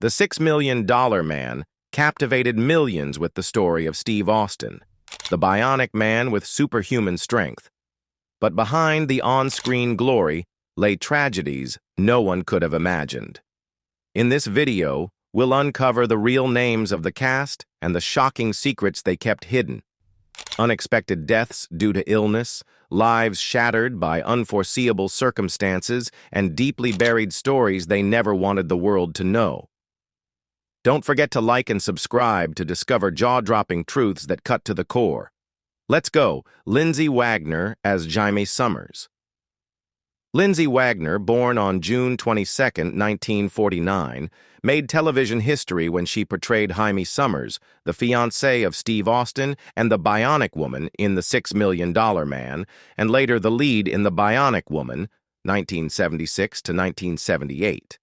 The $6 Million Man captivated millions with the story of Steve Austin, the bionic man with superhuman strength. But behind the on-screen glory lay tragedies no one could have imagined. In this video, we'll uncover the real names of the cast and the shocking secrets they kept hidden. Unexpected deaths due to illness, lives shattered by unforeseeable circumstances, and deeply buried stories they never wanted the world to know. Don't forget to like and subscribe to discover jaw-dropping truths that cut to the core. Let's go. Lindsay Wagner as Jaime Summers. Lindsay Wagner, born on June 22, 1949, made television history when she portrayed Jaime Summers, the fiancée of Steve Austin and the Bionic Woman in The $6 Million Man, and later the lead in The Bionic Woman, 1976 to 1978.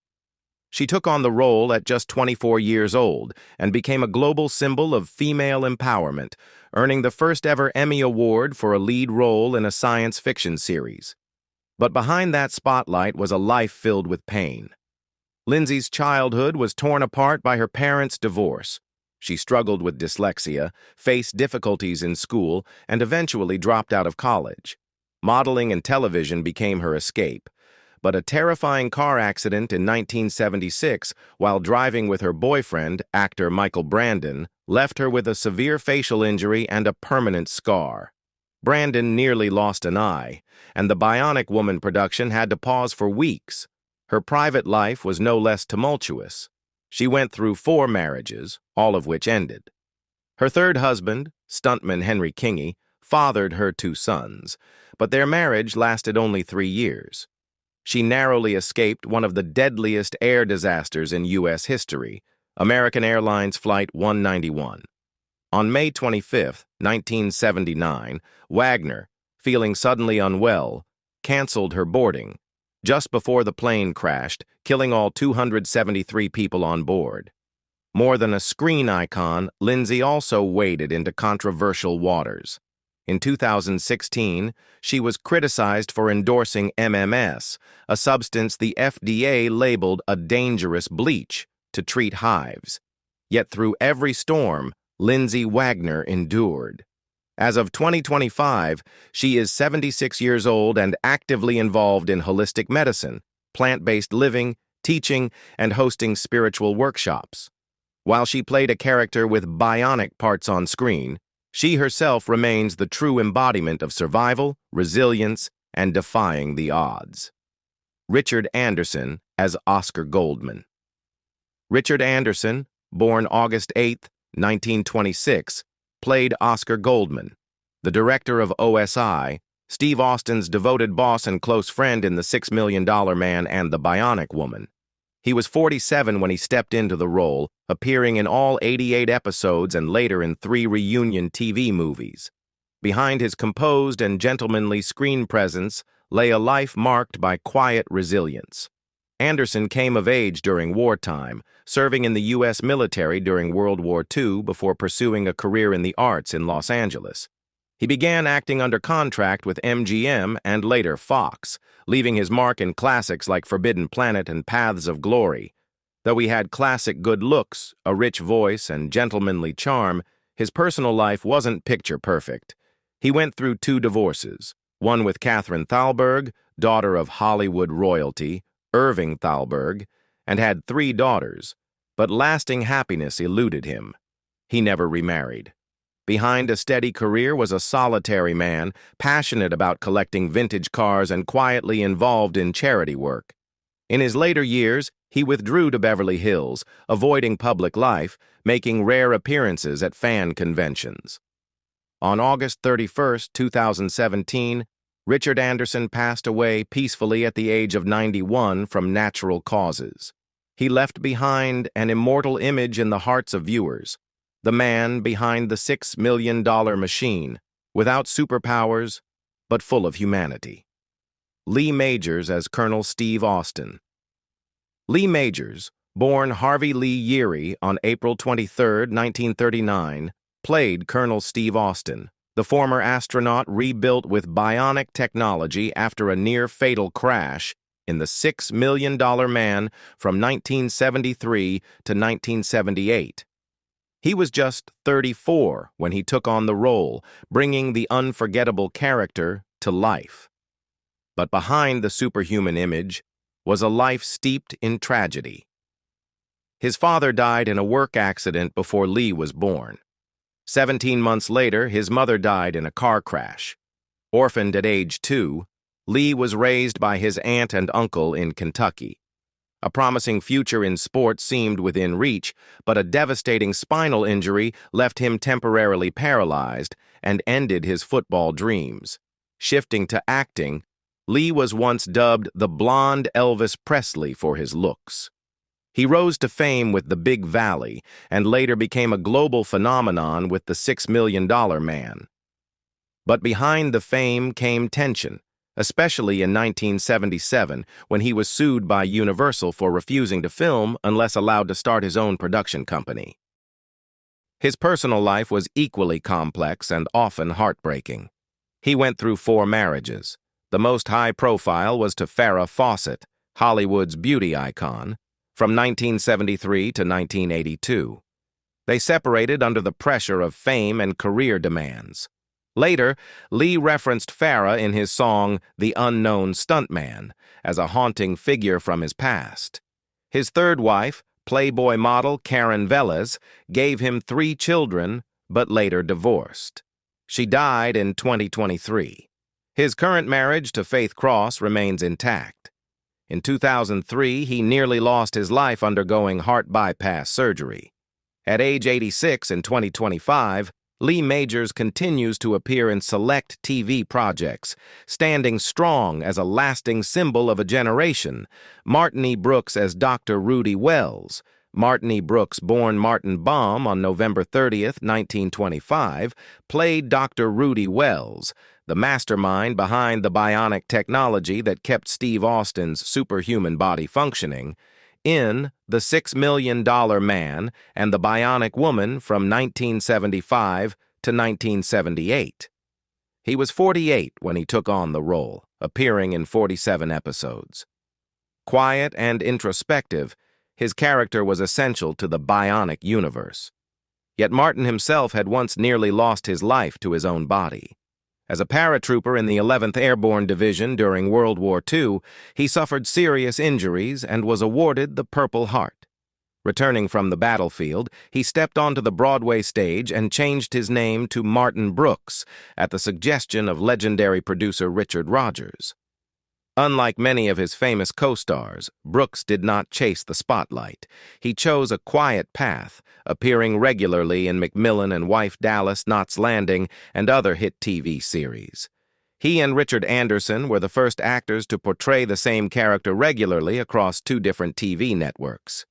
She took on the role at just 24 years old and became a global symbol of female empowerment, earning the first-ever Emmy Award for a lead role in a science fiction series. But behind that spotlight was a life filled with pain. Lindsay's childhood was torn apart by her parents' divorce. She struggled with dyslexia, faced difficulties in school, and eventually dropped out of college. Modeling and television became her escape. But a terrifying car accident in 1976, while driving with her boyfriend, actor Michael Brandon, left her with a severe facial injury and a permanent scar. Brandon nearly lost an eye, and the Bionic Woman production had to pause for weeks. Her private life was no less tumultuous. She went through 4 marriages, all of which ended. Her third husband, stuntman Henry Kingy, fathered her 2 sons, but their marriage lasted only 3 years. She narrowly escaped one of the deadliest air disasters in U.S. history, American Airlines Flight 191. On May 25, 1979, Wagner, feeling suddenly unwell, canceled her boarding, just before the plane crashed, killing all 273 people on board. More than a screen icon, Lindsay also waded into controversial waters. In 2016, she was criticized for endorsing MMS, a substance the FDA labeled a dangerous bleach to treat hives. Yet through every storm, Lindsay Wagner endured. As of 2025, she is 76 years old and actively involved in holistic medicine, plant-based living, teaching, and hosting spiritual workshops. While she played a character with bionic parts on screen, she herself remains the true embodiment of survival, resilience, and defying the odds. Richard Anderson as Oscar Goldman. Richard Anderson, born August 8, 1926, played Oscar Goldman, the director of OSI, Steve Austin's devoted boss and close friend in The $6 Million Man and The Bionic Woman. He was 47 when he stepped into the role, appearing in all 88 episodes and later in 3 reunion TV movies. Behind his composed and gentlemanly screen presence lay a life marked by quiet resilience. Anderson came of age during wartime, serving in the U.S. military during World War II before pursuing a career in the arts in Los Angeles. He began acting under contract with MGM and later Fox, leaving his mark in classics like Forbidden Planet and Paths of Glory. Though he had classic good looks, a rich voice, and gentlemanly charm, his personal life wasn't picture perfect. He went through 2 divorces, one with Catherine Thalberg, daughter of Hollywood royalty, Irving Thalberg, and had 3 daughters, but lasting happiness eluded him. He never remarried. Behind a steady career was a solitary man, passionate about collecting vintage cars and quietly involved in charity work. In his later years, he withdrew to Beverly Hills, avoiding public life, making rare appearances at fan conventions. On August 31, 2017, Richard Anderson passed away peacefully at the age of 91 from natural causes. He left behind an immortal image in the hearts of viewers, the man behind the $6 Million Machine, without superpowers, but full of humanity. Lee Majors as Colonel Steve Austin. Lee Majors, born Harvey Lee Yeary on April 23, 1939, played Colonel Steve Austin, the former astronaut rebuilt with bionic technology after a near-fatal crash in The $6 Million Man from 1973 to 1978. He was just 34 when he took on the role, bringing the unforgettable character to life. But behind the superhuman image was a life steeped in tragedy. His father died in a work accident before Lee was born. 17 months later, his mother died in a car crash. Orphaned at age 2, Lee was raised by his aunt and uncle in Kentucky. A promising future in sports seemed within reach, but a devastating spinal injury left him temporarily paralyzed and ended his football dreams. Shifting to acting, Lee was once dubbed the blonde Elvis Presley for his looks. He rose to fame with The Big Valley and later became a global phenomenon with The $6 Million Man. But behind the fame came tension, especially in 1977 when he was sued by Universal for refusing to film unless allowed to start his own production company. His personal life was equally complex and often heartbreaking. He went through 4 marriages. The most high-profile was to Farrah Fawcett, Hollywood's beauty icon, from 1973 to 1982. They separated under the pressure of fame and career demands. Later, Lee referenced Farrah in his song The Unknown Stuntman as a haunting figure from his past. His third wife, Playboy model Karen Velez, gave him 3 children, but later divorced. She died in 2023. His current marriage to Faith Cross remains intact. In 2003, he nearly lost his life undergoing heart bypass surgery. At age 86 in 2025, Lee Majors continues to appear in select TV projects, standing strong as a lasting symbol of a generation. Martin Brooks as Dr. Rudy Wells. Martin Brooks, born Martin Baum on November 30th, 1925, played Dr. Rudy Wells, the mastermind behind the bionic technology that kept Steve Austin's superhuman body functioning, in The $6 Million Man and the Bionic Woman from 1975 to 1978. He was 48 when he took on the role, appearing in 47 episodes. Quiet and introspective, his character was essential to the bionic universe. Yet Martin himself had once nearly lost his life to his own body. As a paratrooper in the 11th Airborne Division during World War II, he suffered serious injuries and was awarded the Purple Heart. Returning from the battlefield, he stepped onto the Broadway stage and changed his name to Martin Brooks at the suggestion of legendary producer Richard Rodgers. Unlike many of his famous co-stars, Brooks did not chase the spotlight. He chose a quiet path, appearing regularly in McMillan and Wife Dallas, Knots Landing, and other hit TV series. He and Richard Anderson were the first actors to portray the same character regularly across 2 different TV networks.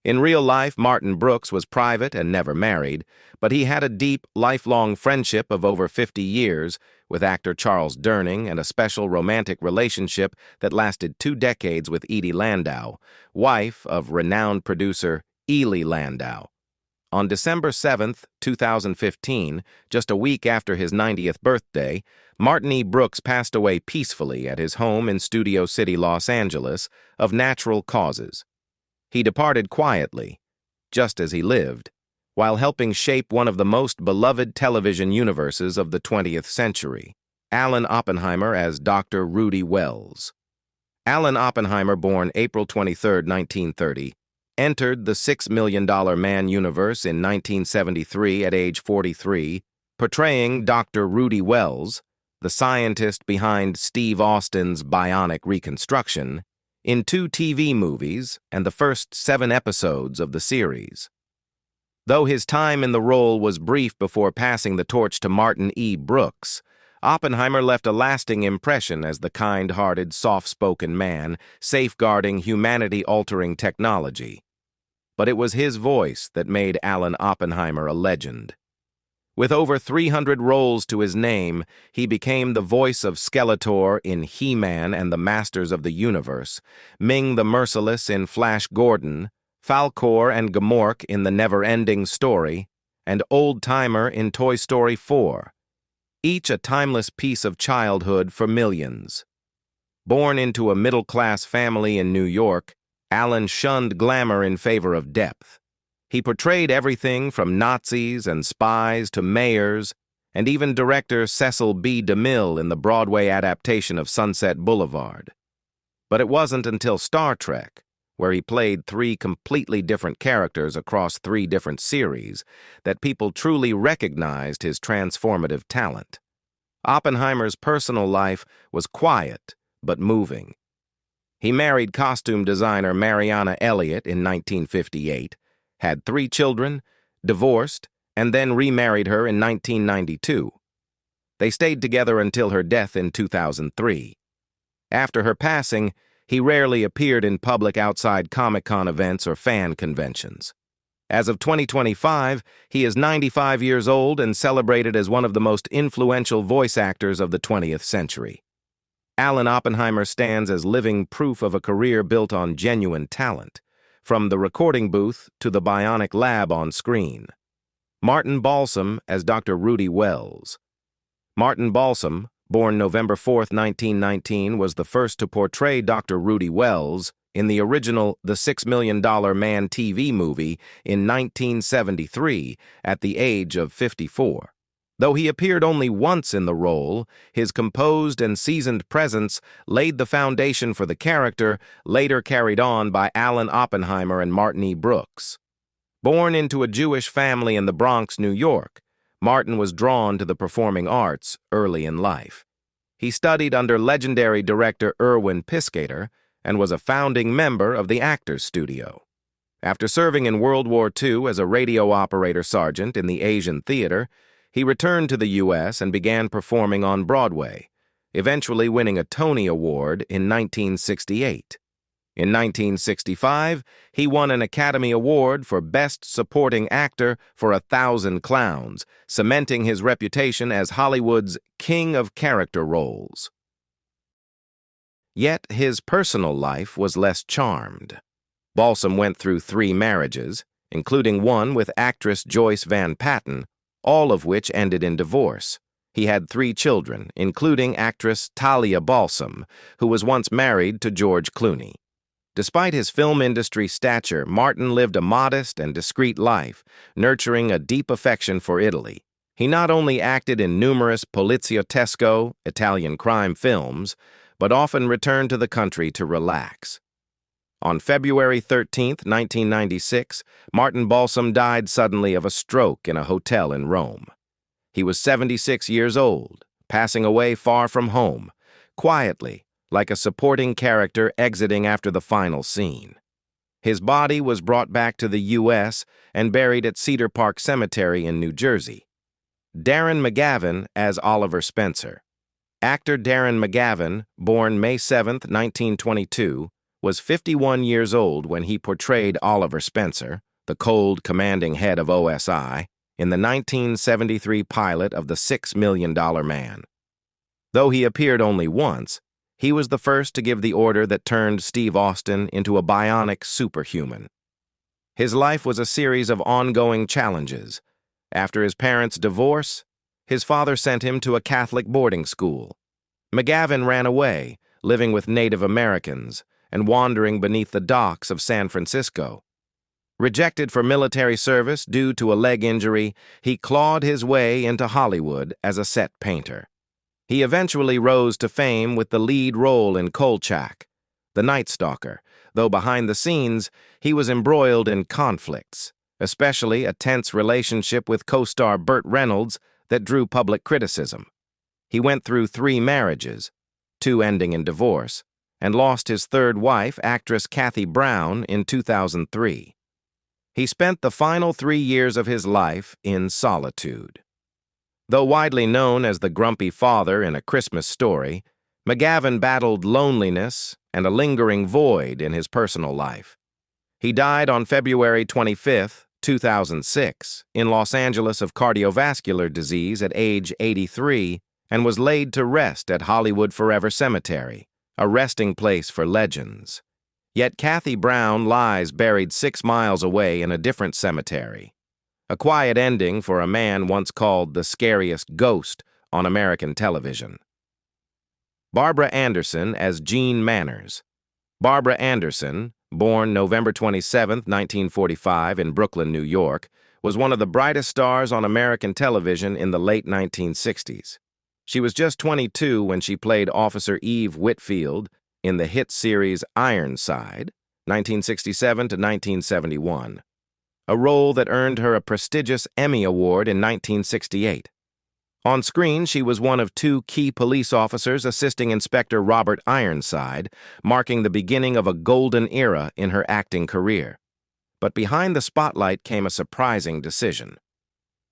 In real life, Martin Brooks was private and never married, but he had a deep, lifelong friendship of over 50 years with actor Charles Durning and a special romantic relationship that lasted 2 decades with Edie Landau, wife of renowned producer Ely Landau. On December 7, 2015, just a week after his 90th birthday, Martin Brooks passed away peacefully at his home in Studio City, Los Angeles, of natural causes. He departed quietly, just as he lived, while helping shape one of the most beloved television universes of the 20th century, Alan Oppenheimer as Dr. Rudy Wells. Alan Oppenheimer, born April 23, 1930, entered the $6 Million Man universe in 1973 at age 43, portraying Dr. Rudy Wells, the scientist behind Steve Austin's bionic reconstruction, in 2 TV movies and the first 7 episodes of the series. Though his time in the role was brief before passing the torch to Martin Brooks, Oppenheimer left a lasting impression as the kind-hearted, soft-spoken man safeguarding humanity-altering technology. But it was his voice that made Alan Oppenheimer a legend. With over 300 roles to his name, he became the voice of Skeletor in He-Man and the Masters of the Universe, Ming the Merciless in Flash Gordon, Falkor and Gamork in The Never-Ending Story, and Old Timer in Toy Story 4, each a timeless piece of childhood for millions. Born into a middle-class family in New York, Alan shunned glamour in favor of depth. He portrayed everything from Nazis and spies to mayors, and even director Cecil B. DeMille in the Broadway adaptation of Sunset Boulevard. But it wasn't until Star Trek, where he played 3 completely different characters across 3 different series, that people truly recognized his transformative talent. Oppenheimer's personal life was quiet but moving. He married costume designer Mariana Elliott in 1958, had 3 children, divorced, and then remarried her in 1992. They stayed together until her death in 2003. After her passing, he rarely appeared in public outside Comic-Con events or fan conventions. As of 2025, he is 95 years old and celebrated as one of the most influential voice actors of the 20th century. Alan Oppenheimer stands as living proof of a career built on genuine talent, from the recording booth to the bionic lab on screen. Martin Balsam as Dr. Rudy Wells. Martin Balsam, born November 4, 1919, was the first to portray Dr. Rudy Wells in the original The $6 Million Man TV movie in 1973 at the age of 54. Though he appeared only once in the role, his composed and seasoned presence laid the foundation for the character, later carried on by Alan Oppenheimer and Martin E. Brooks. Born into a Jewish family in the Bronx, New York, Martin was drawn to the performing arts early in life. He studied under legendary director Irwin Piscator and was a founding member of the Actors Studio. After serving in World War II as a radio operator sergeant in the Asian Theater, he returned to the U.S. and began performing on Broadway, eventually winning a Tony Award in 1968. In 1965, he won an Academy Award for Best Supporting Actor for 1,000 Clowns, cementing his reputation as Hollywood's king of character roles. Yet his personal life was less charmed. Balsam went through 3 marriages, including one with actress Joyce Van Patten, all of which ended in divorce. He had 3 children, including actress Talia Balsam, who was once married to George Clooney. Despite his film industry stature, Martin lived a modest and discreet life, nurturing a deep affection for Italy. He not only acted in numerous poliziotesco, Italian crime films, but often returned to the country to relax. On February 13, 1996, Martin Balsam died suddenly of a stroke in a hotel in Rome. He was 76 years old, passing away far from home, quietly, like a supporting character exiting after the final scene. His body was brought back to the U.S. and buried at Cedar Park Cemetery in New Jersey. Darren McGavin as Oliver Spencer. Actor Darren McGavin, born May 7, 1922, was 51 years old when he portrayed Oliver Spencer, the cold, commanding head of OSI, in the 1973 pilot of The $6 Million Man. Though he appeared only once, he was the first to give the order that turned Steve Austin into a bionic superhuman. His life was a series of ongoing challenges. After his parents' divorce, his father sent him to a Catholic boarding school. McGavin ran away, living with Native Americans, and wandering beneath the docks of San Francisco. Rejected for military service due to a leg injury, he clawed his way into Hollywood as a set painter. He eventually rose to fame with the lead role in Kolchak, the Night Stalker, though behind the scenes, he was embroiled in conflicts, especially a tense relationship with co-star Burt Reynolds that drew public criticism. He went through 3 marriages, 2 ending in divorce, and lost his 3rd wife, actress Kathy Brown, in 2003. He spent the final 3 years of his life in solitude. Though widely known as the grumpy father in A Christmas Story, McGavin battled loneliness and a lingering void in his personal life. He died on February 25, 2006, in Los Angeles of cardiovascular disease at age 83 and was laid to rest at Hollywood Forever Cemetery, a resting place for legends. Yet Kathy Brown lies buried 6 miles away in a different cemetery. A quiet ending for a man once called the scariest ghost on American television. Barbara Anderson as Jean Manners. Barbara Anderson, born November 27, 1945 in Brooklyn, New York, was one of the brightest stars on American television in the late 1960s. She was just 22 when she played Officer Eve Whitfield in the hit series Ironside, 1967 to 1971, a role that earned her a prestigious Emmy Award in 1968. On screen, she was one of two key police officers assisting Inspector Robert Ironside, marking the beginning of a golden era in her acting career. But behind the spotlight came a surprising decision.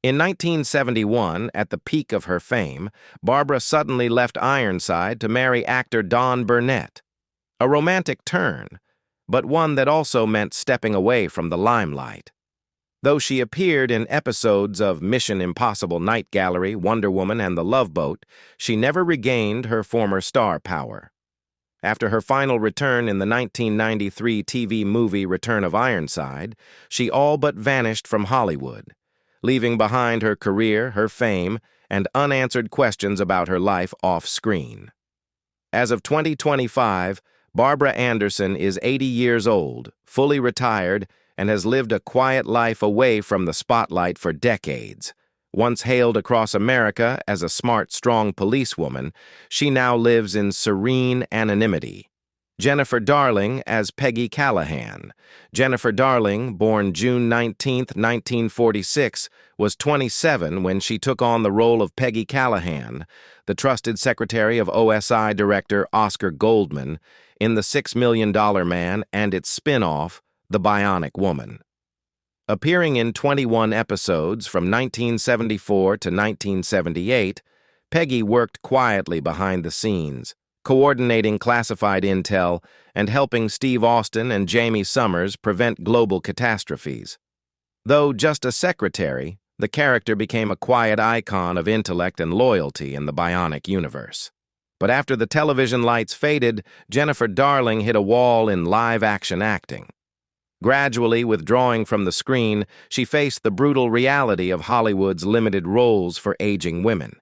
In 1971, at the peak of her fame, Barbara suddenly left Ironside to marry actor Don Burnett. A romantic turn, but one that also meant stepping away from the limelight. Though she appeared in episodes of Mission Impossible Night Gallery, Wonder Woman, and The Love Boat, she never regained her former star power. After her final return in the 1993 TV movie Return of Ironside, she all but vanished from Hollywood, leaving behind her career, her fame, and unanswered questions about her life off-screen. As of 2025, Barbara Anderson is 80 years old, fully retired, and has lived a quiet life away from the spotlight for decades. Once hailed across America as a smart, strong policewoman, she now lives in serene anonymity. Jennifer Darling as Peggy Callahan. Jennifer Darling, born June 19, 1946, was 27 when she took on the role of Peggy Callahan, the trusted secretary of OSI director Oscar Goldman, in The $6 Million Man and its spin-off, The Bionic Woman. Appearing in 21 episodes from 1974 to 1978, Peggy worked quietly behind the scenes, coordinating classified intel and helping Steve Austin and Jamie Summers prevent global catastrophes. Though just a secretary, the character became a quiet icon of intellect and loyalty in the Bionic universe. But after the television lights faded, Jennifer Darling hit a wall in live-action acting. Gradually withdrawing from the screen, she faced the brutal reality of Hollywood's limited roles for aging women.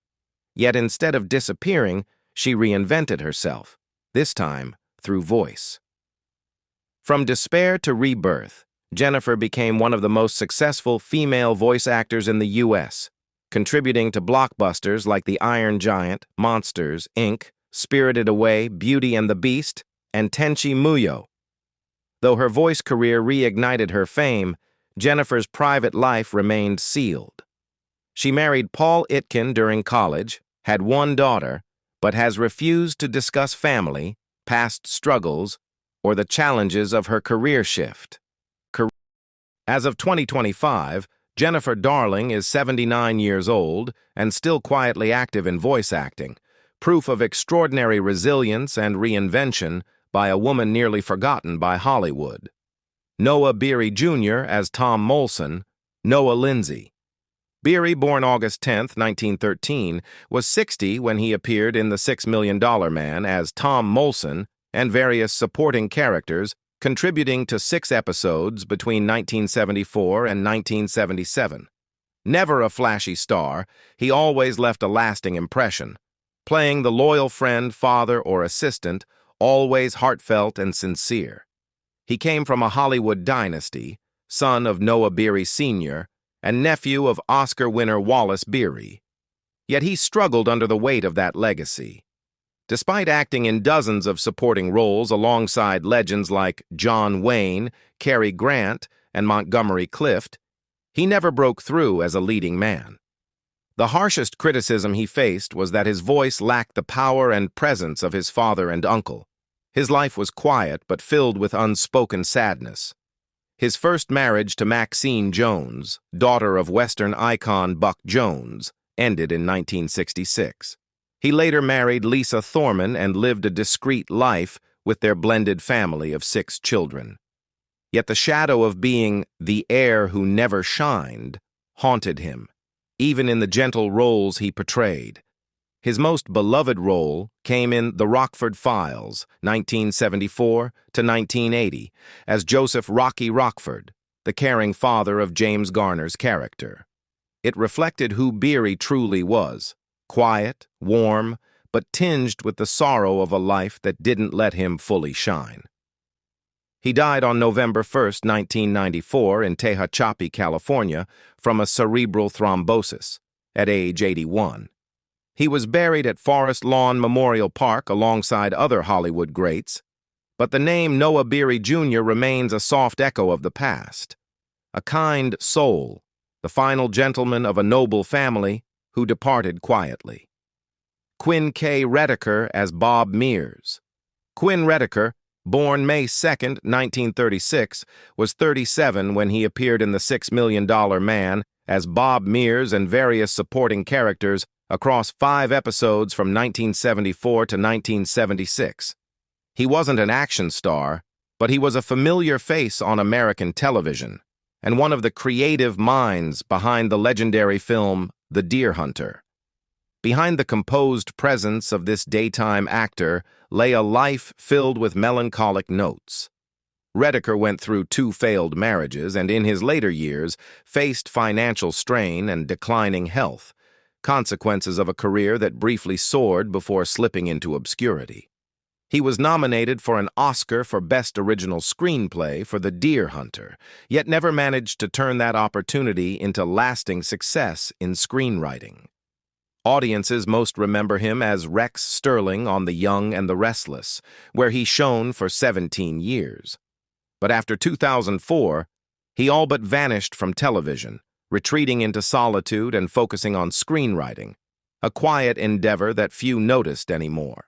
Yet instead of disappearing, she reinvented herself, this time through voice. From despair to rebirth, Jennifer became one of the most successful female voice actors in the U.S., contributing to blockbusters like The Iron Giant, Monsters, Inc., Spirited Away, Beauty and the Beast, and Tenchi Muyo. Though her voice career reignited her fame, Jennifer's private life remained sealed. She married Paul Itkin during college, had one daughter, but has refused to discuss family, past struggles, or the challenges of her career shift. As of 2025, Jennifer Darling is 79 years old and still quietly active in voice acting, proof of extraordinary resilience and reinvention by a woman nearly forgotten by Hollywood. Noah Beery Jr. as Tom Molson, Noah Lindsay. Beery, born August 10, 1913, was 60 when he appeared in The $6 Million Man as Tom Molson and various supporting characters, contributing to 6 episodes between 1974 and 1977. Never a flashy star, he always left a lasting impression, playing the loyal friend, father, or assistant, always heartfelt and sincere. He came from a Hollywood dynasty, son of Noah Beery Sr., and nephew of Oscar winner Wallace Beery. Yet he struggled under the weight of that legacy. Despite acting in dozens of supporting roles alongside legends like John Wayne, Cary Grant, and Montgomery Clift, he never broke through as a leading man. The harshest criticism he faced was that his voice lacked the power and presence of his father and uncle. His life was quiet but filled with unspoken sadness. His first marriage to Maxine Jones, daughter of Western icon Buck Jones, ended in 1966. He later married Lisa Thorman and lived a discreet life with their blended family of 6 children. Yet the shadow of being the heir who never shined haunted him, even in the gentle roles he portrayed. His most beloved role came in The Rockford Files, 1974 to 1980, as Joseph Rocky Rockford, the caring father of James Garner's character. It reflected who Beery truly was: quiet, warm, but tinged with the sorrow of a life that didn't let him fully shine. He died on November 1, 1994, in Tehachapi, California, from a cerebral thrombosis, at age 81. He was buried at Forest Lawn Memorial Park alongside other Hollywood greats, but the name Noah Beery Jr. remains a soft echo of the past. A kind soul, the final gentleman of a noble family who departed quietly. Quinn K Retiker as Bob Mears. Quinn Retiker, born May 2, 1936, was 37 when he appeared in The $6 Million Man as Bob Mears and various supporting characters across 5 episodes from 1974 to 1976. He wasn't an action star, but he was a familiar face on American television, and one of the creative minds behind the legendary film The Deer Hunter. Behind the composed presence of this daytime actor lay a life filled with melancholic notes. Retiker went through 2 failed marriages and in his later years faced financial strain and declining health, consequences of a career that briefly soared before slipping into obscurity. He was nominated for an Oscar for Best Original Screenplay for The Deer Hunter, yet never managed to turn that opportunity into lasting success in screenwriting. Audiences most remember him as Rex Sterling on The Young and the Restless, where he shone for 17 years. But after 2004, he all but vanished from television, retreating into solitude and focusing on screenwriting, a quiet endeavor that few noticed anymore.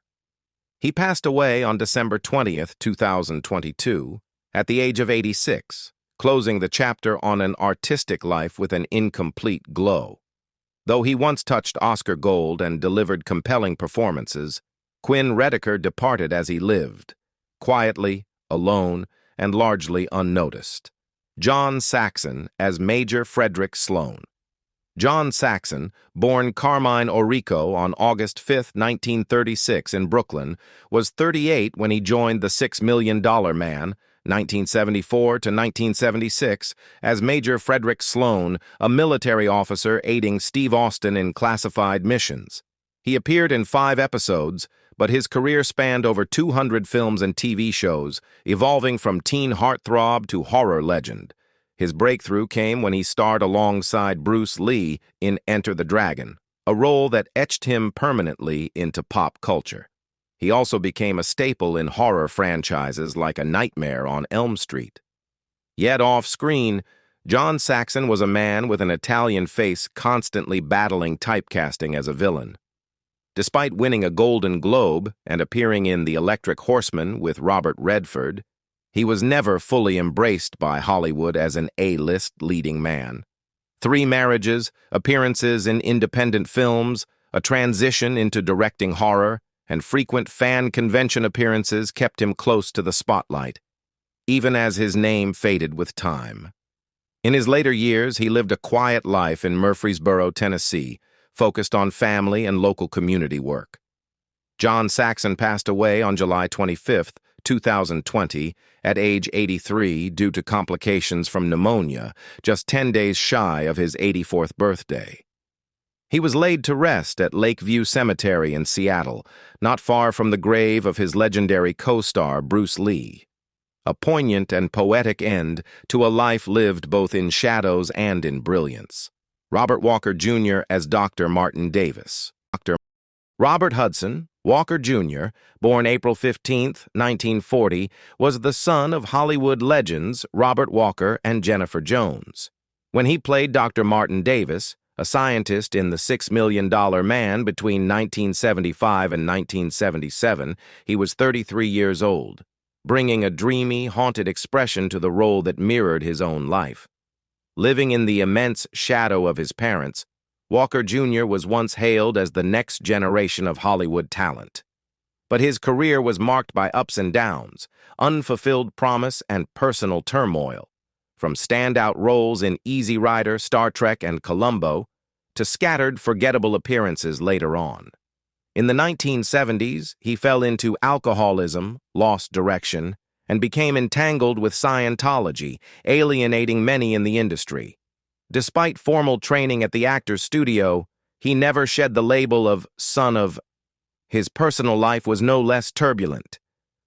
He passed away on December 20, 2022, at the age of 86, closing the chapter on an artistic life with an incomplete glow. Though he once touched Oscar gold and delivered compelling performances, Quinn Retiker departed as he lived, quietly, alone, and largely unnoticed. John Saxon as Major Frederick Sloan. John Saxon, born Carmine Orico on August 5, 1936 in Brooklyn, was 38 when he joined The $6 Million Man, 1974 to 1976, as Major Frederick Sloan, a military officer aiding Steve Austin in classified missions. He appeared in 5 episodes, but his career spanned over 200 films and TV shows, evolving from teen heartthrob to horror legend. His breakthrough came when he starred alongside Bruce Lee in Enter the Dragon, a role that etched him permanently into pop culture. He also became a staple in horror franchises like A Nightmare on Elm Street. Yet off-screen, John Saxon was a man with an Italian face constantly battling typecasting as a villain. Despite winning a Golden Globe and appearing in The Electric Horseman with Robert Redford, he was never fully embraced by Hollywood as an A-list leading man. 3 marriages, appearances in independent films, a transition into directing horror, and frequent fan convention appearances kept him close to the spotlight, even as his name faded with time. In his later years, he lived a quiet life in Murfreesboro, Tennessee, focused on family and local community work. John Saxon passed away on July 25, 2020, at age 83 due to complications from pneumonia, just 10 days shy of his 84th birthday. He was laid to rest at Lakeview Cemetery in Seattle, not far from the grave of his legendary co-star Bruce Lee. A poignant and poetic end to a life lived both in shadows and in brilliance. Robert Walker Jr. as Dr. Martin Davis. Dr. Robert Hudson Walker Jr., born April 15, 1940, was the son of Hollywood legends Robert Walker and Jennifer Jones. When he played Dr. Martin Davis, a scientist in The $6 Million Man between 1975 and 1977, he was 33 years old, bringing a dreamy, haunted expression to the role that mirrored his own life. Living in the immense shadow of his parents, Walker Jr. was once hailed as the next generation of Hollywood talent. But his career was marked by ups and downs, unfulfilled promise, and personal turmoil. From standout roles in Easy Rider, Star Trek, and Columbo, to scattered, forgettable appearances later on. In the 1970s, he fell into alcoholism, lost direction, and became entangled with Scientology, alienating many in the industry. Despite formal training at the Actors Studio, he never shed the label of son of. His personal life was no less turbulent.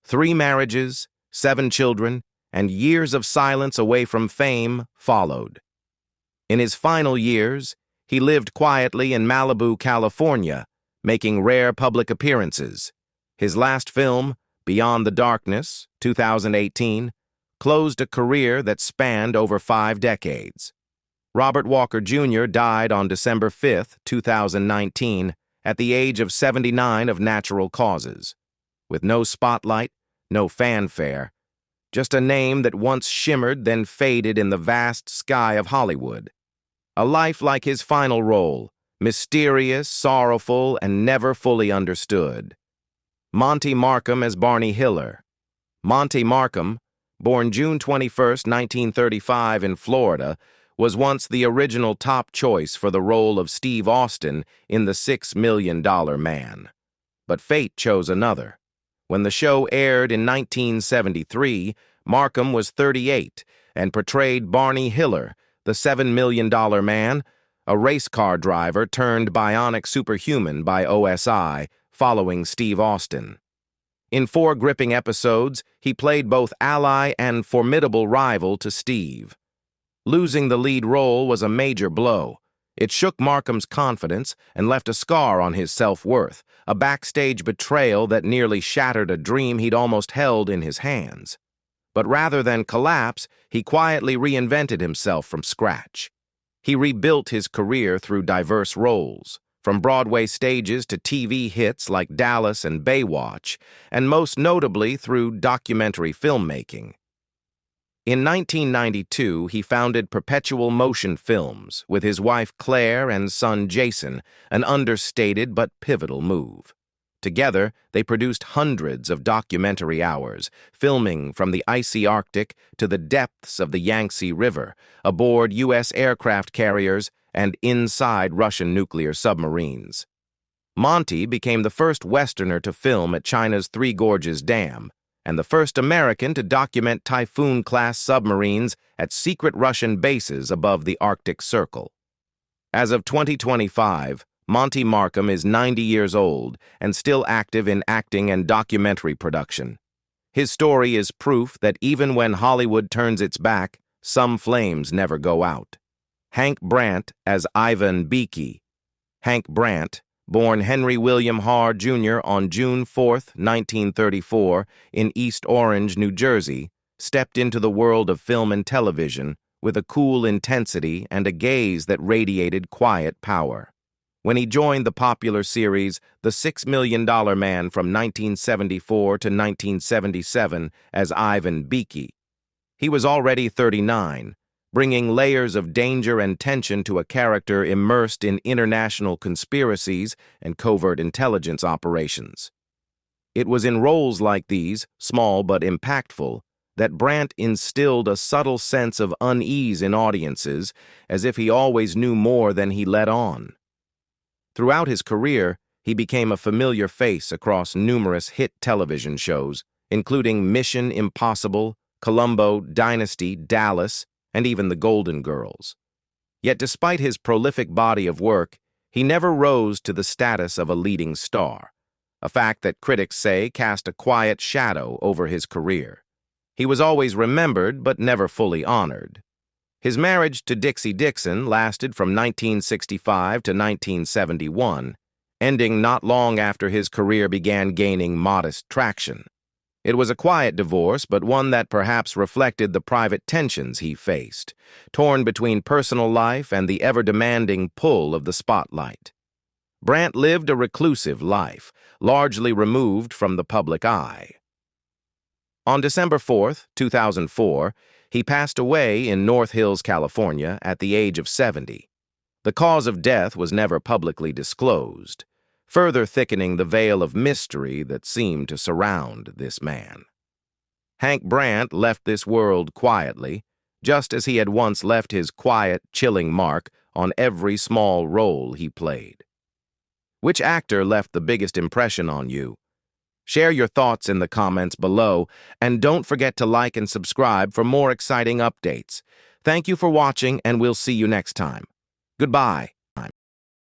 3 marriages, 7 children, and years of silence away from fame followed. In his final years, he lived quietly in Malibu, California, making rare public appearances. His last film, Beyond the Darkness, 2018, closed a career that spanned over 5 decades. Robert Walker Jr. died on December 5, 2019, at the age of 79 of natural causes. With no spotlight, no fanfare, just a name that once shimmered then faded in the vast sky of Hollywood. A life like his final role, mysterious, sorrowful, and never fully understood. Monty Markham as Barney Hiller. Monty Markham, born June 21, 1935 in Florida, was once the original top choice for the role of Steve Austin in The $6 Million Man. But fate chose another. When the show aired in 1973, Markham was 38 and portrayed Barney Hiller, the $7 Million Man, a race car driver turned bionic superhuman by OSI, following Steve Austin. In 4 gripping episodes, he played both ally and formidable rival to Steve. Losing the lead role was a major blow. It shook Markham's confidence and left a scar on his self-worth, a backstage betrayal that nearly shattered a dream he'd almost held in his hands. But rather than collapse, he quietly reinvented himself from scratch. He rebuilt his career through diverse roles, from Broadway stages to TV hits like Dallas and Baywatch, and most notably through documentary filmmaking. In 1992, he founded Perpetual Motion Films with his wife Claire and son Jason, an understated but pivotal move. Together, they produced hundreds of documentary hours, filming from the icy Arctic to the depths of the Yangtze River, aboard U.S. aircraft carriers and inside Russian nuclear submarines. Monty became the first Westerner to film at China's Three Gorges Dam, and the first American to document Typhoon-class submarines at secret Russian bases above the Arctic Circle. As of 2025, Monty Markham is 90 years old and still active in acting and documentary production. His story is proof that even when Hollywood turns its back, some flames never go out. Hank Brandt as Ivan Beaky. Hank Brandt, born Henry William Harr, Jr. on June 4, 1934, in East Orange, New Jersey, stepped into the world of film and television with a cool intensity and a gaze that radiated quiet power. When he joined the popular series The $6 Million Man from 1974 to 1977 as Ivan Beaky, he was already 39, bringing layers of danger and tension to a character immersed in international conspiracies and covert intelligence operations. It was in roles like these, small but impactful, that Brandt instilled a subtle sense of unease in audiences, as if he always knew more than he let on. Throughout his career, he became a familiar face across numerous hit television shows, including Mission Impossible, Columbo, Dynasty, Dallas, and even The Golden Girls. Yet despite his prolific body of work, he never rose to the status of a leading star, a fact that critics say cast a quiet shadow over his career. He was always remembered but never fully honored. His marriage to Dixie Dixon lasted from 1965 to 1971, ending not long after his career began gaining modest traction. It was a quiet divorce, but one that perhaps reflected the private tensions he faced, torn between personal life and the ever-demanding pull of the spotlight. Brandt lived a reclusive life, largely removed from the public eye. On December 4, 2004, he passed away in North Hills, California, at the age of 70. The cause of death was never publicly disclosed, further thickening the veil of mystery that seemed to surround this man. Hank Brandt left this world quietly, just as he had once left his quiet, chilling mark on every small role he played. Which actor left the biggest impression on you? Share your thoughts in the comments below, and don't forget to like and subscribe for more exciting updates. Thank you for watching, and we'll see you next time. Goodbye.